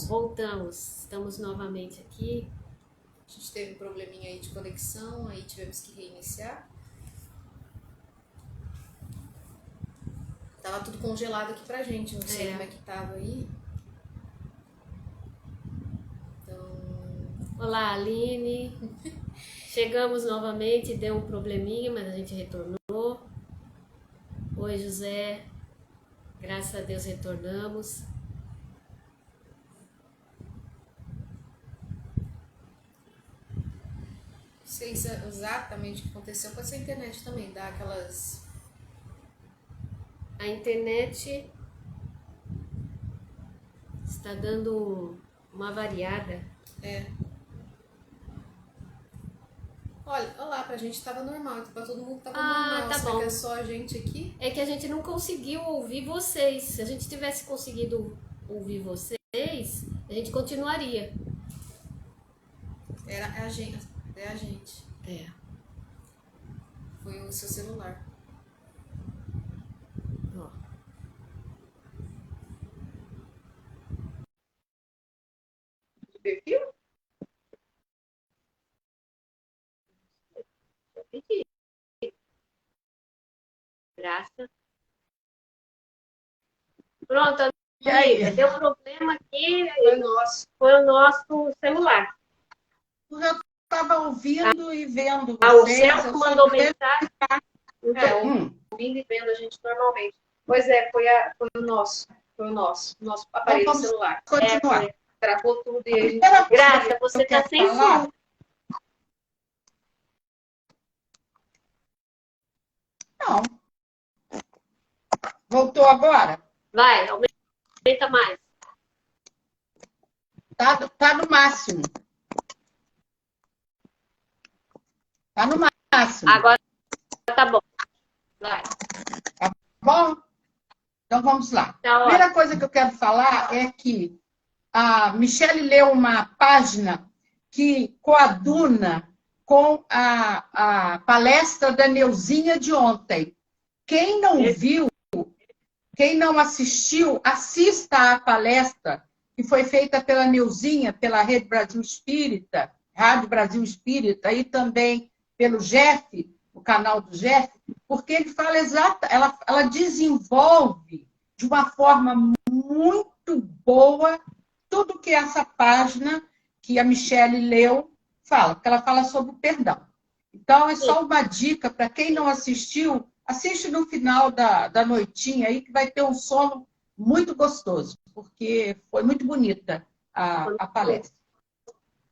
Voltamos. Estamos novamente aqui. A gente teve um probleminha aí de conexão, aí tivemos que reiniciar. Tava tudo congelado aqui pra gente, não sei como é que tava aí. Então... Olá, Aline. Chegamos novamente, deu um probleminha, mas a gente retornou. Oi, José. Graças a Deus retornamos. Sei exatamente o que aconteceu. Pode ser a internet também, dá aquelas... A internet está dando uma variada. Olha lá, pra gente tava normal, então pra todo mundo tava normal. Tá bom. Que é só a gente aqui? É que a gente não conseguiu ouvir vocês. Se a gente tivesse conseguido ouvir vocês, a gente continuaria. É a gente. É. Foi o seu celular. Ó. Perfil? Graça. Pronto, amiga, deu problema aqui. Foi o nosso celular. Eu já estava ouvindo e vendo O vocês. Celso mandou mensagem. Ouvindo e vendo a gente normalmente. Pois é, foi o nosso aparelho celular. Continuar. Travou tudo e a gente... Graça, você está sem som. Não. Voltou agora? Vai, aumenta mais. Tá no máximo. Tá no máximo. Agora tá bom. Vai. Tá bom? Então vamos lá. Tá, a primeira coisa que eu quero falar é que a Michele leu uma página que coaduna com a palestra da Neuzinha de ontem. Quem não viu, quem não assistiu, assista à palestra que foi feita pela Neuzinha, pela Rede Brasil Espírita, Rádio Brasil Espírita, e também pelo Jeff, o canal do Jeff, porque ele fala ela desenvolve de uma forma muito boa tudo que essa página que a Michele leu fala, porque ela fala sobre o perdão. Então, é só uma dica para quem não assistiu, assiste no final da noitinha aí, que vai ter um sono muito gostoso, porque foi muito bonita a palestra.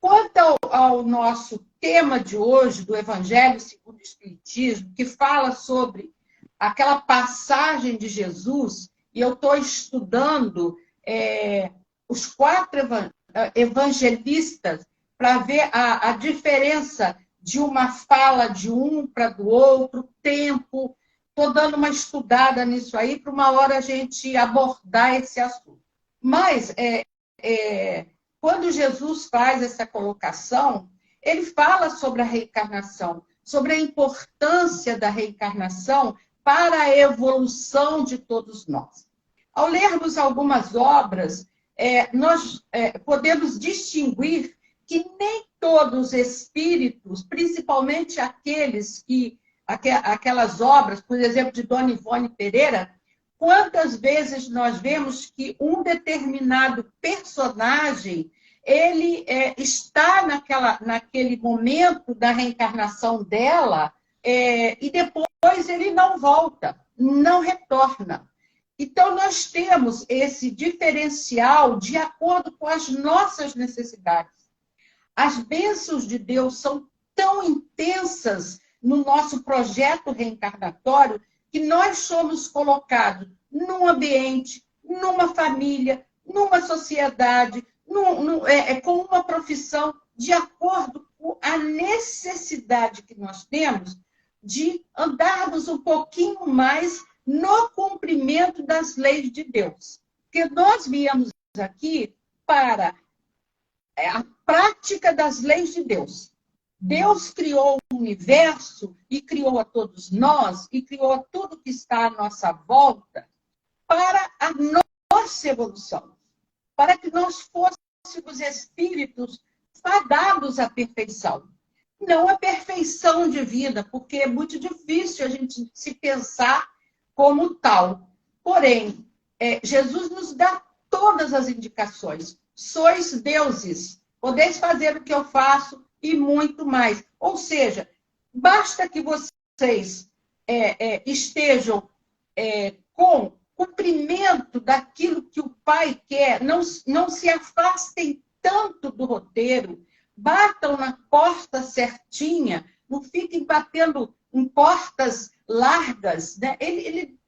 Quanto ao nosso tema de hoje, do Evangelho segundo o Espiritismo, que fala sobre aquela passagem de Jesus, e eu estou estudando os 4 evangelistas para ver a diferença de uma fala de um para do outro, tempo. Estou dando uma estudada nisso aí para uma hora a gente abordar esse assunto. Mas, quando Jesus faz essa colocação, ele fala sobre a reencarnação, sobre a importância da reencarnação para a evolução de todos nós. Ao lermos algumas obras, nós podemos distinguir que nem todos os espíritos, principalmente aquelas obras, por exemplo, de Dona Ivone Pereira, quantas vezes nós vemos que um determinado personagem ele está naquele momento da reencarnação dela e depois ele não volta, não retorna. Então, nós temos esse diferencial de acordo com as nossas necessidades. As bênçãos de Deus são tão intensas no nosso projeto reencarnatório que nós somos colocados num ambiente, numa família, numa sociedade, com uma profissão, de acordo com a necessidade que nós temos de andarmos um pouquinho mais no cumprimento das leis de Deus. Porque nós viemos aqui para a prática das leis de Deus. Deus criou o universo e criou a todos nós e criou tudo que está à nossa volta para a nossa evolução. para que nós fôssemos espíritos fadados à perfeição. Não a perfeição de vida, porque é muito difícil a gente se pensar como tal. Porém, Jesus nos dá todas as indicações. Sois deuses, podeis fazer o que eu faço e muito mais. Ou seja, basta que vocês estejam com cumprimento daquilo que o Pai quer, não se afastem tanto do roteiro, batam na porta certinha, não fiquem batendo em portas largas. Né? Ele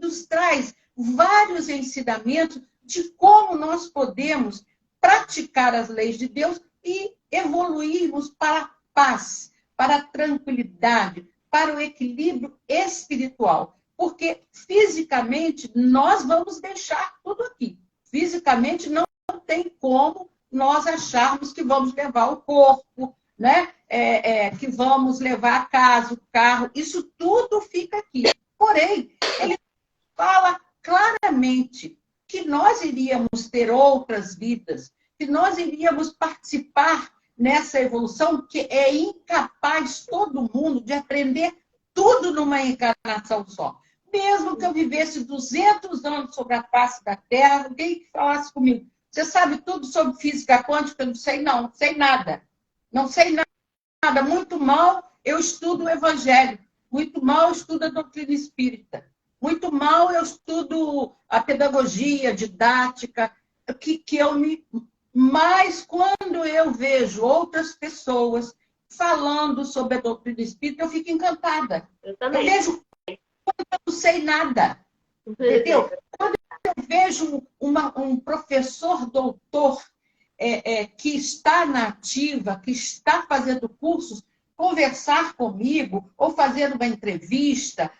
nos traz vários ensinamentos de como nós podemos praticar as leis de Deus e evoluirmos para a paz, para a tranquilidade, para o equilíbrio espiritual. Porque fisicamente nós vamos deixar tudo aqui. Fisicamente não tem como nós acharmos que vamos levar o corpo, né? Que vamos levar a casa, o carro, isso tudo fica aqui. Porém, ele fala claramente que nós iríamos ter outras vidas, que nós iríamos participar nessa evolução, que é incapaz todo mundo de aprender tudo numa encarnação só. Mesmo que eu vivesse 200 anos sobre a face da Terra, alguém que falasse comigo, você sabe tudo sobre física quântica? Eu não sei, não. Não sei nada. Não sei nada. Muito mal eu estudo o Evangelho. Muito mal eu estudo a doutrina espírita. Muito mal eu estudo a pedagogia, a didática. Mas quando eu vejo outras pessoas falando sobre a doutrina espírita, eu fico encantada. Eu vejo quando eu não sei nada. Entendeu? Quando eu vejo um professor doutor que está na ativa, que está fazendo cursos, conversar comigo, ou fazer uma entrevista,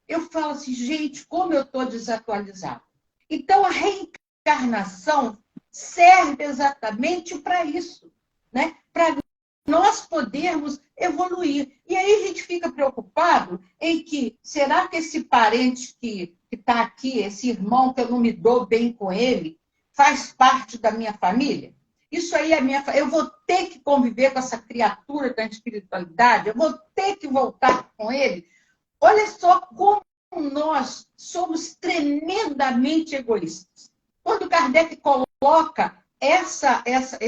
eu falo assim, gente, como eu estou desatualizada. Então, a reencarnação serve exatamente para isso, né? Para nós podermos evoluir. E aí a gente fica preocupado em que, será que esse parente que está aqui, esse irmão que eu não me dou bem com ele, faz parte da minha família? Isso aí é minha família. Eu vou ter que conviver com essa criatura da espiritualidade, eu vou ter que voltar com ele. Olha só como nós somos tremendamente egoístas. Quando Kardec coloca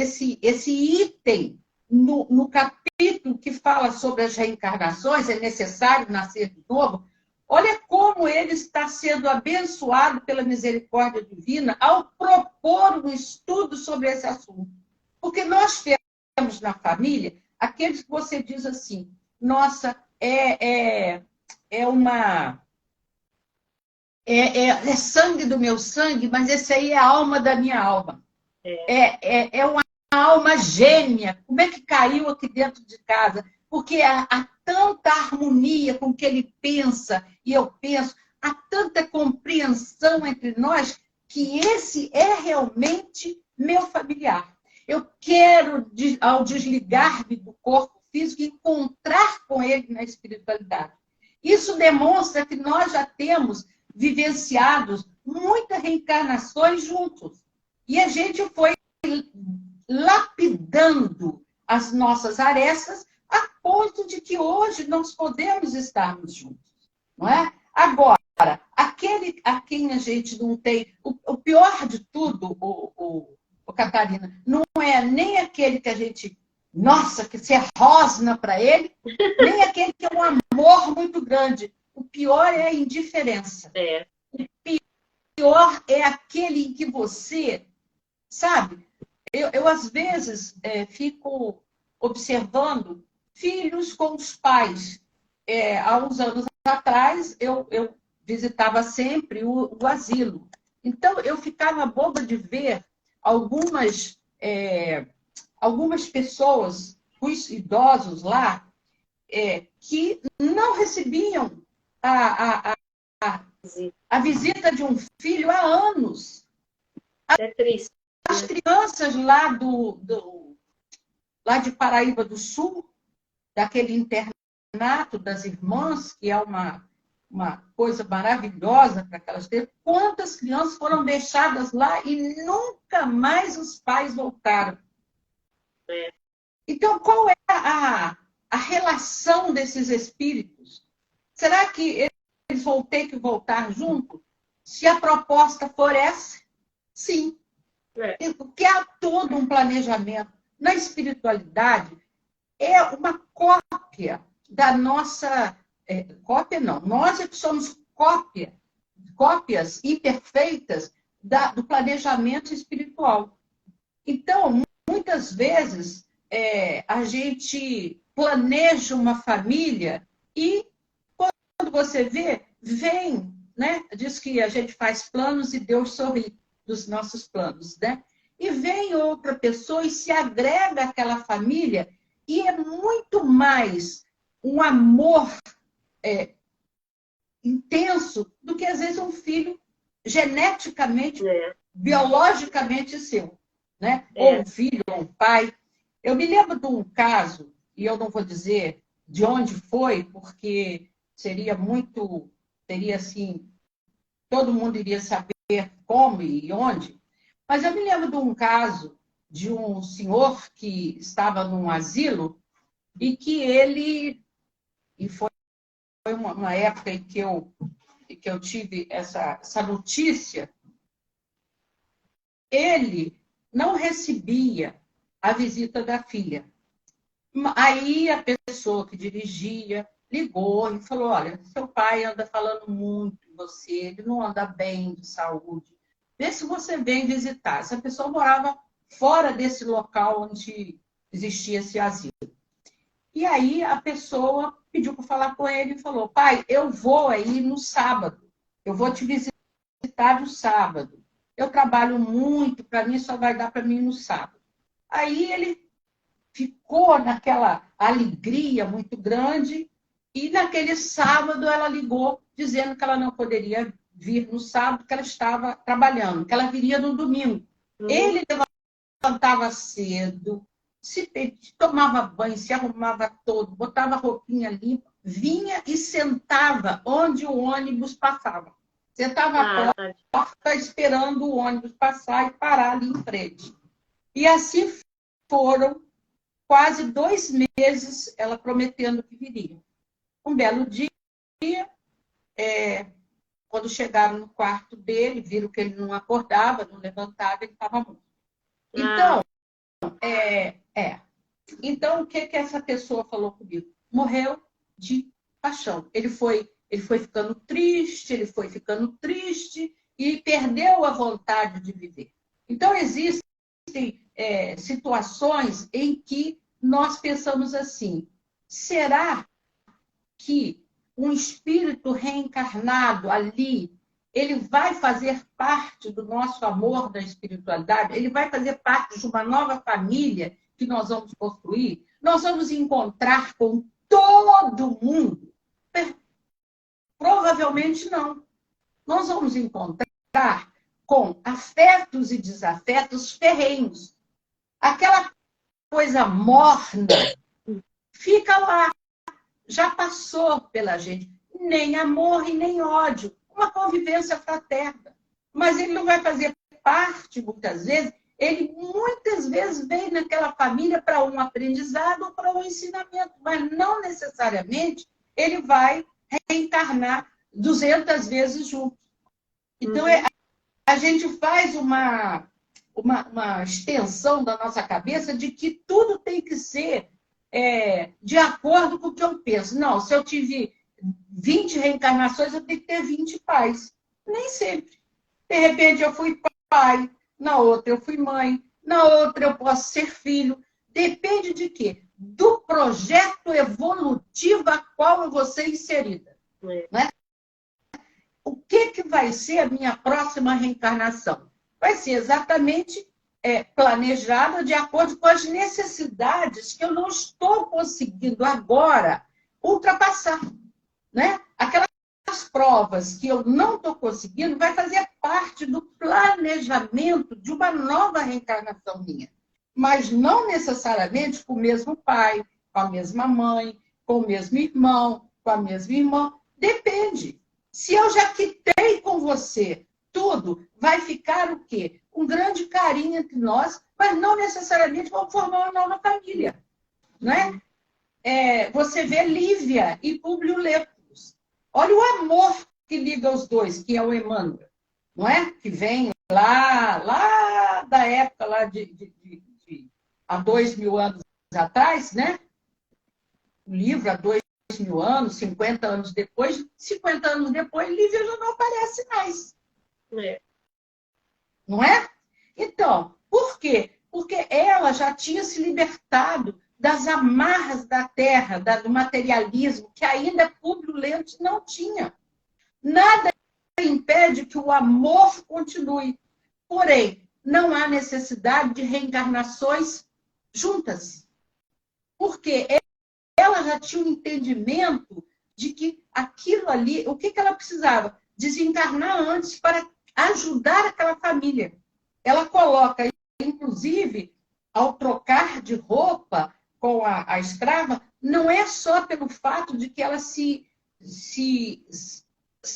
esse item no capítulo que fala sobre as reencarnações, é necessário nascer de novo, olha como ele está sendo abençoado pela misericórdia divina ao propor um estudo sobre esse assunto. Porque nós temos na família aqueles que você diz assim, nossa, é sangue do meu sangue, mas esse aí é a alma da minha alma. É uma alma gêmea. Como é que caiu aqui dentro de casa? Porque há tanta harmonia com o que ele pensa e eu penso, há tanta compreensão entre nós que esse é realmente meu familiar. Eu quero, ao desligar-me do corpo físico, encontrar com ele na espiritualidade. Isso demonstra que nós já temos vivenciados muitas reencarnações juntos. E a gente foi lapidando as nossas arestas a ponto de que hoje nós podemos estarmos juntos. Não é? Agora, aquele a quem a gente não tem... O pior de tudo, Catarina, não é nem aquele que a gente... Nossa, que se rosna para ele, nem aquele que é um amor muito grande. O pior é a indiferença. O pior é aquele em que você, sabe? Eu às vezes, fico observando filhos com os pais. Há uns anos atrás, eu visitava sempre o asilo. Então, eu ficava boba de ver algumas pessoas, os idosos lá, que não recebiam a visita de um filho há anos. É triste. As crianças lá lá de Paraíba do Sul, daquele internato das irmãs, que é uma uma coisa maravilhosa para aquelas crianças. Quantas crianças foram deixadas lá e nunca mais os pais voltaram? Então, qual é a relação desses espíritos? Será que eles vão ter que voltar junto? Se a proposta for essa, sim. Porque há todo um planejamento. Na espiritualidade, é uma cópia da nossa... cópia não, nós é que somos cópias imperfeitas do planejamento espiritual. Então, muitas vezes, a gente planeja uma família e, quando você vê, vem, né? Diz que a gente faz planos e Deus sorri dos nossos planos, né? E vem outra pessoa e se agrega àquela família e é muito mais um amor intenso do que, às vezes, um filho geneticamente, biologicamente seu, né? Ou um filho, ou um pai. Eu me lembro de um caso, e eu não vou dizer de onde foi, porque seria assim, todo mundo iria saber como e onde, mas eu me lembro de um caso de um senhor que estava num asilo e que foi uma época em que eu tive essa notícia, ele não recebia a visita da filha. Aí a pessoa que dirigia ligou e falou, olha, seu pai anda falando muito em você, ele não anda bem de saúde, vê se você vem visitar. Essa pessoa morava fora desse local onde existia esse asilo. E aí a pessoa pediu para falar com ele e falou, pai, eu vou aí no sábado, eu vou te visitar no sábado. Eu trabalho muito, para mim só vai dar para mim no sábado. Aí ele ficou naquela alegria muito grande e naquele sábado ela ligou dizendo que ela não poderia vir no sábado, que ela estava trabalhando, que ela viria no domingo. Ele levantava cedo, tomava banho, se arrumava todo, botava roupinha limpa, vinha e sentava onde o ônibus passava. Sentava à porta esperando o ônibus passar e parar ali em frente. E assim foram quase 2 meses, ela prometendo que viria. Um belo dia, quando chegaram no quarto dele, viram que ele não acordava, não levantava, ele estava morto. Então, Então, o que essa pessoa falou comigo? Morreu de paixão. Ele foi ficando triste e perdeu a vontade de viver. Então, existem situações em que nós pensamos assim, será que um espírito reencarnado ali, ele vai fazer parte do nosso amor da espiritualidade? Ele vai fazer parte de uma nova família que nós vamos construir? Nós vamos encontrar com todo mundo? Provavelmente não. Nós vamos encontrar com afetos e desafetos ferrenhos. Aquela coisa morna fica lá, já passou pela gente. Nem amor e nem ódio. Uma convivência fraterna. Mas ele não vai fazer parte, muitas vezes, ele muitas vezes vem naquela família para um aprendizado ou para um ensinamento, mas não necessariamente ele vai reencarnar 200 vezes junto. Então, a gente faz uma extensão da nossa cabeça de que tudo tem que ser de acordo com o que eu penso. Não, se eu tive 20 reencarnações, eu tenho que ter 20 pais. Nem sempre. De repente, eu fui pai, na outra eu fui mãe, na outra eu posso ser filho. Depende de quê? Do projeto evolutivo a qual eu vou ser inserida. Né? O que vai ser a minha próxima reencarnação? Vai ser exatamente planejada de acordo com as necessidades que eu não estou conseguindo agora ultrapassar. Né? Aquelas provas que eu não estou conseguindo vai fazer parte do planejamento de uma nova reencarnação minha. Mas não necessariamente com o mesmo pai, com a mesma mãe, com o mesmo irmão, com a mesma irmã. Depende. Se eu já quitei com você tudo, vai ficar o quê? Um grande carinho entre nós, mas não necessariamente vamos formar uma nova família. Não é? Você vê Lívia e Públio Lentulus. Olha o amor que liga os dois, que é o Emmanuel, não é? Que vem lá da época lá há 2000 anos atrás, né? O livro há 2000 anos, 50 anos depois, 50 anos depois, Lívia já não aparece mais. Não é? Então, por quê? Porque ela já tinha se libertado das amarras da terra, do materialismo, que ainda Públio Lentulus não tinha. Nada impede que o amor continue. Porém, não há necessidade de reencarnações juntas. Porque ela já tinha um entendimento de que aquilo ali, o que ela precisava? Desencarnar antes para ajudar aquela família. Ela coloca, inclusive, ao trocar de roupa com a escrava, não é só pelo fato de que ela se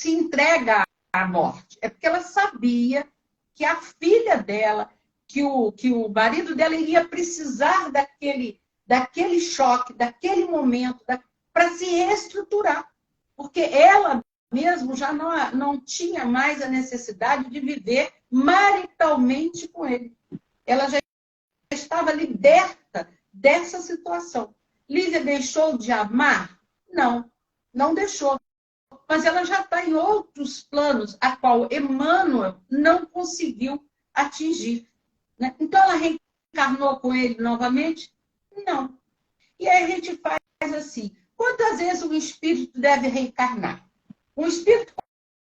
entrega à morte, é porque ela sabia que a filha dela, que o marido dela iria precisar daquele choque, daquele momento, para se reestruturar. Porque ela mesmo já não tinha mais a necessidade de viver maritalmente com ele. Ela já estava liberta dessa situação. Lívia deixou de amar? Não, não deixou. Mas ela já está em outros planos, a qual Emmanuel não conseguiu atingir. Né? Então, ela reencarnou com ele novamente? Não. E aí a gente faz assim, quantas vezes um espírito deve reencarnar? Um espírito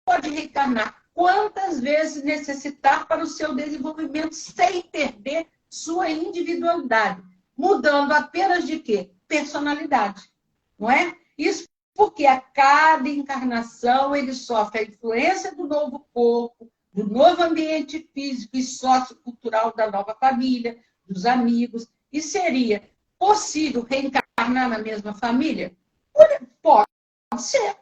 pode reencarnar quantas vezes necessitar para o seu desenvolvimento sem perder sua individualidade, mudando apenas de quê? Personalidade, não é? Isso porque a cada encarnação ele sofre a influência do novo corpo, do novo ambiente físico e sociocultural da nova família, dos amigos. E seria possível reencarnar na mesma família? Pode ser.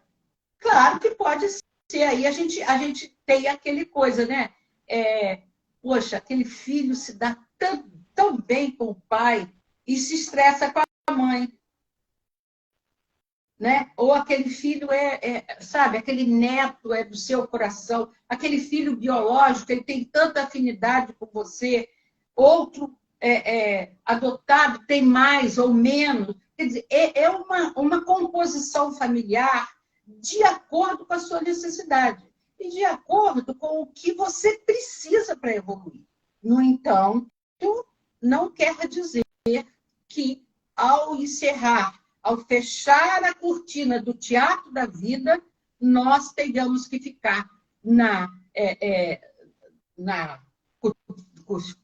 Claro que pode ser. Aí a gente tem aquele coisa, né? Poxa, aquele filho se dá tão bem com o pai e se estressa com a mãe. Né? Ou aquele filho sabe, aquele neto é do seu coração, aquele filho biológico, ele tem tanta afinidade com você, outro adotado tem mais ou menos. Quer dizer, é uma composição familiar de acordo com a sua necessidade e de acordo com o que você precisa para evoluir. No entanto, não quer dizer que ao encerrar, ao fechar a cortina do teatro da vida, nós tenhamos que ficar na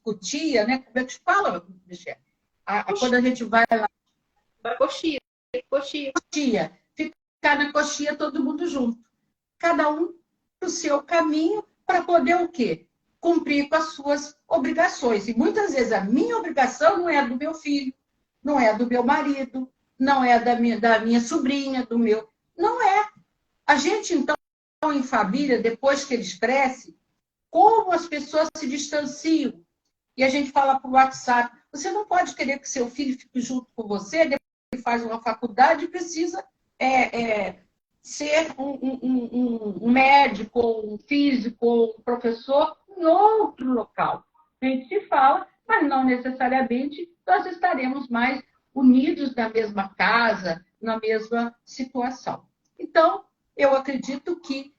cutia, né? Como é que se fala, Michel? Quando a gente vai lá... Coxia. Coxia. Ficar na coxia todo mundo junto. Cada um para o seu caminho para poder o quê? Cumprir com as suas obrigações. E muitas vezes a minha obrigação não é a do meu filho, não é a do meu marido, não é da minha sobrinha, do meu... Não é. A gente, então, em família, depois que eles crescem, como as pessoas se distanciam. E a gente fala por WhatsApp, você não pode querer que seu filho fique junto com você, depois que faz uma faculdade e precisa ser um médico, um físico, um professor em outro local. A gente se fala, mas não necessariamente nós estaremos mais unidos na mesma casa, na mesma situação. Então, eu acredito que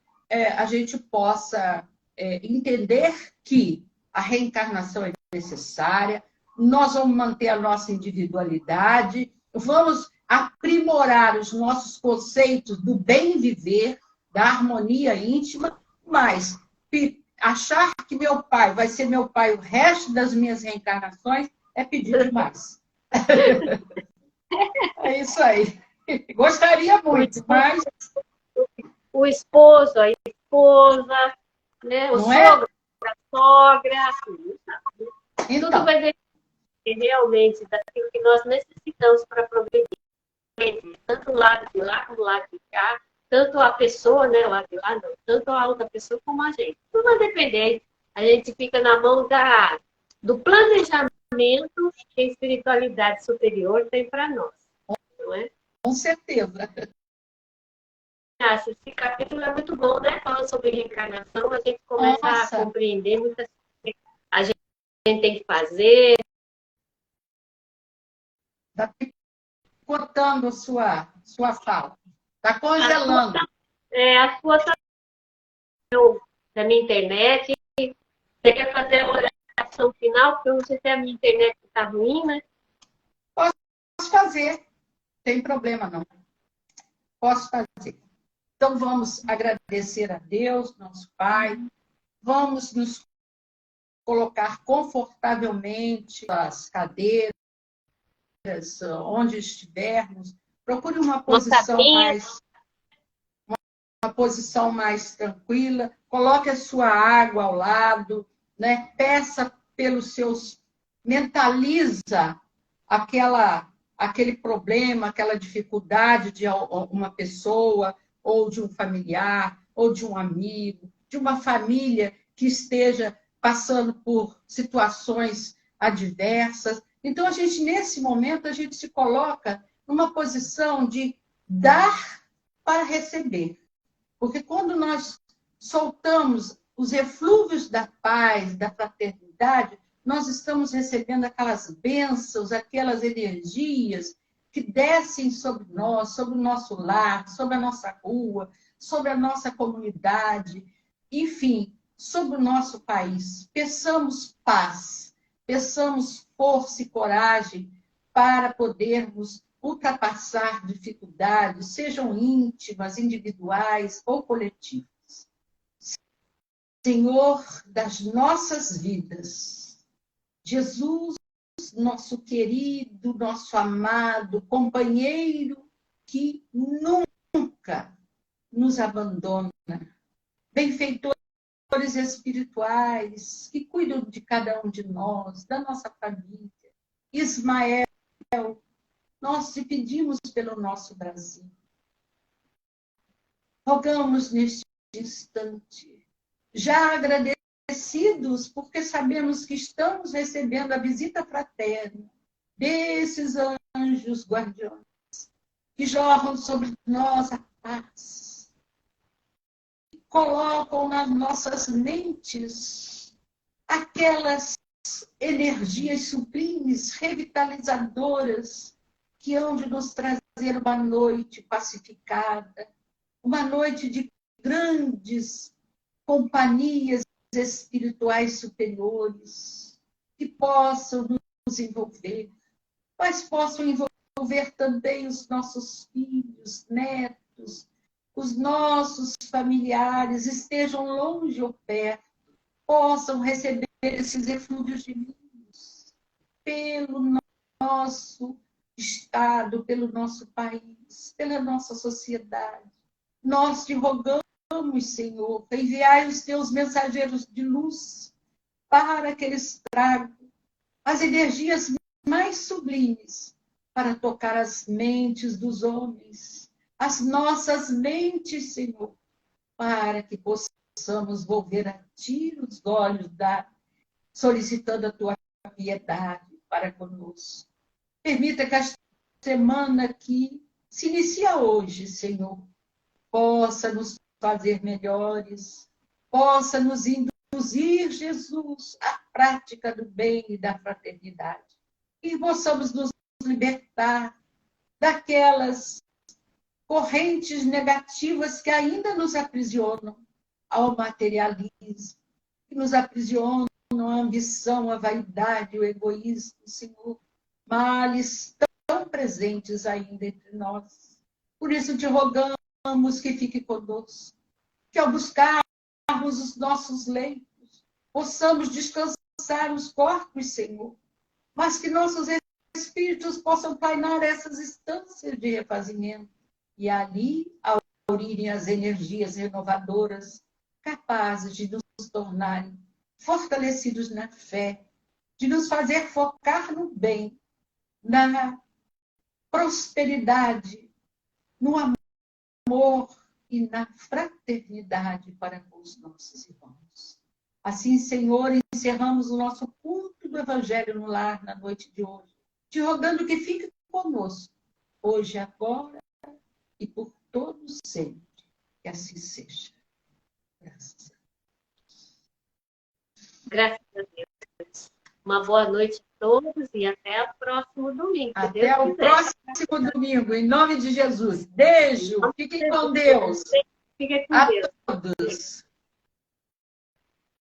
a gente possa entender que a reencarnação é necessária, nós vamos manter a nossa individualidade, vamos aprimorar os nossos conceitos do bem viver, da harmonia íntima, mas achar que meu pai vai ser meu pai o resto das minhas reencarnações é pedir demais. É isso aí. Gostaria muito, mas... O esposo, a esposa, né? O sogro, a sogra. Então, tudo vai depender realmente daquilo que nós necessitamos para progredir. Tanto o lado de lá como o lado de cá. tanto a pessoa, né, não, tanto a outra pessoa como a gente. Tudo vai depender. A gente fica na mão do planejamento que a espiritualidade superior tem para nós, não é? Com certeza. Esse capítulo é muito bom, né? Falando sobre reencarnação, a gente começa a compreender muitas coisas que a gente tem que fazer. Está picotando a sua fala. Está congelando. A sua da minha internet. Você quer fazer a oração final? Porque eu não sei se a minha internet está ruim, né? Posso fazer. Não tem problema, não. Posso fazer. Então, vamos agradecer a Deus, nosso Pai. Vamos nos colocar confortavelmente nas cadeiras, onde estivermos. Procure uma posição mais tranquila. Coloque a sua água ao lado, né? Peça pelos seus... Mentaliza aquele problema, aquela dificuldade de uma pessoa, ou de um familiar, ou de um amigo, de uma família que esteja passando por situações adversas. Então, nesse momento, a gente se coloca numa posição de dar para receber. Porque quando nós soltamos os eflúvios da paz, da fraternidade, nós estamos recebendo aquelas bênçãos, aquelas energias que descem sobre nós, sobre o nosso lar, sobre a nossa rua, sobre a nossa comunidade, enfim, sobre o nosso país. Peçamos paz, peçamos força e coragem para podermos ultrapassar dificuldades, sejam íntimas, individuais ou coletivas. Senhor das nossas vidas, Jesus, nosso querido, nosso amado companheiro, que nunca nos abandona. Benfeitores espirituais, que cuidam de cada um de nós, da nossa família. Ismael, nós te pedimos pelo nosso Brasil. Rogamos neste instante, já agradecidos, porque sabemos que estamos recebendo a visita fraterna desses anjos guardiões, que jorram sobre nós a paz, colocam nas nossas mentes aquelas energias sublimes, revitalizadoras, que hão de nos trazer uma noite pacificada, uma noite de grandes companhias espirituais superiores, que possam nos envolver, mas possam envolver também os nossos filhos, netos, os nossos familiares, estejam longe ou perto, possam receber esses eflúvios divinos pelo nosso Estado, pelo nosso país, pela nossa sociedade. Nós te rogamos, Senhor, enviai os teus mensageiros de luz para que eles tragam as energias mais sublimes para tocar as mentes dos homens, as nossas mentes, Senhor, para que possamos volver a ti os olhos, solicitando a tua piedade para conosco. Permita que a semana que se inicia hoje, Senhor, possa nos fazer melhores, possa nos induzir, Jesus, à prática do bem e da fraternidade. E possamos nos libertar daquelas correntes negativas que ainda nos aprisionam ao materialismo, que nos aprisionam à ambição, à vaidade, ao egoísmo, Senhor. Males tão presentes ainda entre nós. Por isso te rogamos que fique conosco, que ao buscarmos os nossos leitos, possamos descansar os corpos, Senhor, mas que nossos espíritos possam painar essas instâncias de refazimento e ali aurirem as energias renovadoras, capazes de nos tornarem fortalecidos na fé, de nos fazer focar no bem, na prosperidade, no amor, e na fraternidade para com os nossos irmãos. Assim, Senhor, encerramos o nosso culto do Evangelho no lar na noite de hoje, te rogando que fique conosco, hoje, agora e por todos sempre. Que assim seja. Graças a Deus. Graças a Deus. Uma boa noite a todos e até o próximo domingo. Até o próximo domingo, em nome de Jesus. Beijo, fiquem com Deus. Fiquem com A Deus. todos.